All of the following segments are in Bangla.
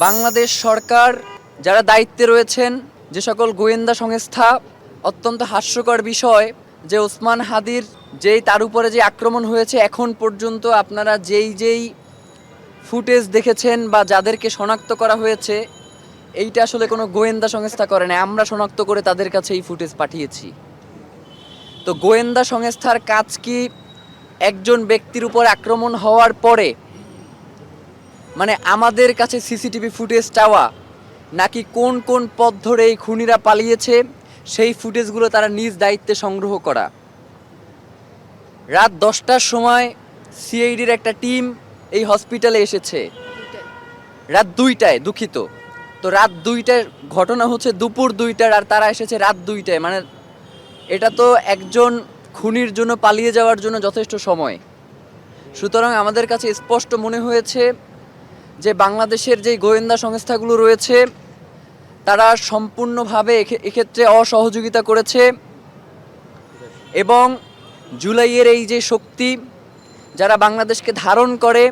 বাংলাদেশ সরকার যারা দায়িত্বে রয়েছেন, যে সকল গোয়েন্দা সংস্থা, অত্যন্ত হাস্যকর বিষয় যে ওসমান হাদির তার উপরে যে আক্রমণ হয়েছে, এখন পর্যন্ত আপনারা যেই ফুটেজ দেখেছেন বা যাদেরকে শনাক্ত করা হয়েছে, এইটা আসলে কোনো গোয়েন্দা সংস্থা করে না, আমরা শনাক্ত করে তাদের কাছে এই ফুটেজ পাঠিয়েছি। তো গোয়েন্দা সংস্থার কাজ কি একজন ব্যক্তির উপর আক্রমণ হওয়ার পরে মানে আমাদের কাছে সিসিটিভি ফুটেজ চাওয়া, নাকি কোন কোন পথ ধরে এই খুনিরা পালিয়েছে সেই ফুটেজগুলো তারা নিজ দায়িত্বে সংগ্রহ করা? রাত 10টার সময় সিআইডির একটা টিম এই হসপিটালে এসেছে, রাত 2টায়, দুঃখিত। তো রাত 2টায় ঘটনা হচ্ছে দুপুর 2টার, আর তারা এসেছে রাত 2টায়। মানে এটা তো একজন খুনির জন্য পালিয়ে যাওয়ার জন্য যথেষ্ট সময়। সুতরাং আমাদের কাছে স্পষ্ট মনে হয়েছে যে বাংলাদেশের যে গোয়েন্দা সংস্থাগুলো রয়েছে তারা সম্পূর্ণভাবে এক্ষেত্রে অসহযোগিতা করেছে, এবং জুলাইয়ের এই যে শক্তি যারা বাংলাদেশকে ধারণ করে,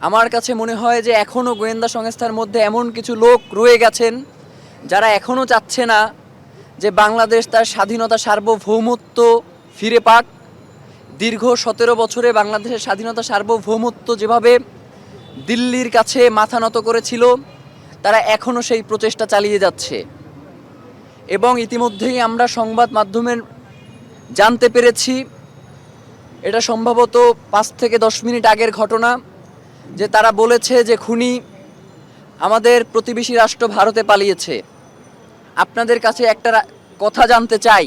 আমার কাছে মনে হয় যে এখনও গোয়েন্দা সংস্থার মধ্যে এমন কিছু লোক রয়ে গেছেন যারা এখনও চাচ্ছে না যে বাংলাদেশ তার স্বাধীনতা, সার্বভৌমত্ব ফিরে পাক। দীর্ঘ 17 বছরে বাংলাদেশের স্বাধীনতা, সার্বভৌমত্ব যেভাবে দিল্লির কাছে মাথা নত করেছিল, তারা এখনও সেই প্রচেষ্টা চালিয়ে যাচ্ছে। এবং ইতিমধ্যেই আমরা সংবাদ মাধ্যমের জানতে পেরেছি, এটা সম্ভবত 5 থেকে 10 মিনিট আগের ঘটনা, যে তারা বলেছে যে খুনি আমাদের প্রতিবেশী রাষ্ট্র ভারতে পালিয়েছে। আপনাদের কাছে একটা কথা জানতে চাই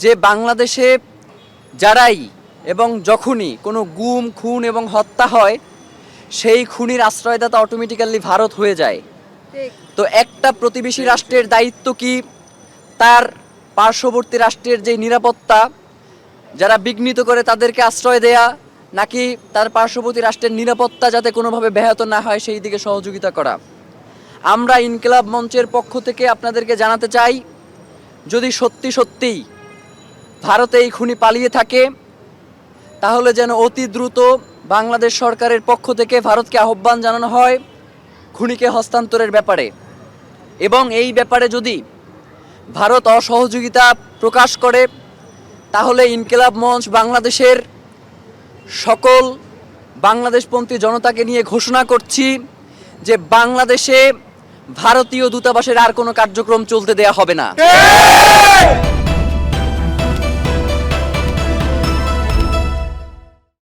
যে বাংলাদেশে যারাই এবং যখনই কোনো গুম, খুন এবং হত্যা হয়, সেই খুনির আশ্রয়দাতা অটোমেটিক্যালি ভারত হয়ে যায়। তো একটা প্রতিবেশী রাষ্ট্রের দায়িত্ব কি তার পার্শ্ববর্তী রাষ্ট্রের যে নিরাপত্তা, যারা বিঘ্নিত করে তাদেরকে আশ্রয় দেয়া, নাকি তার পার্শ্ববর্তী রাষ্ট্রের নিরাপত্তা যাতে কোনোভাবে ব্যাহত না হয় সেই দিকে সহযোগিতা করা? আমরা ইনকিলাব মঞ্চের পক্ষ থেকে আপনাদেরকে জানাতে চাই, যদি সত্যিই ভারতে এই খুনি পালিয়ে থাকে, তাহলে যেন অতি দ্রুত বাংলাদেশ সরকারের পক্ষ থেকে ভারতকে আহ্বান জানানো হয় খুনিকে হস্তান্তরের ব্যাপারে। এবং এই ব্যাপারে যদি ভারত অসহযোগিতা প্রকাশ করে, তাহলে ইনকিলাব মঞ্চ বাংলাদেশের সকল বাংলাদেশপন্থী জনতাকে নিয়ে ঘোষণা করছি যে বাংলাদেশে ভারতীয় দূতাবাসের আর কোনো কার্যক্রম চলতে দেয়া হবে না।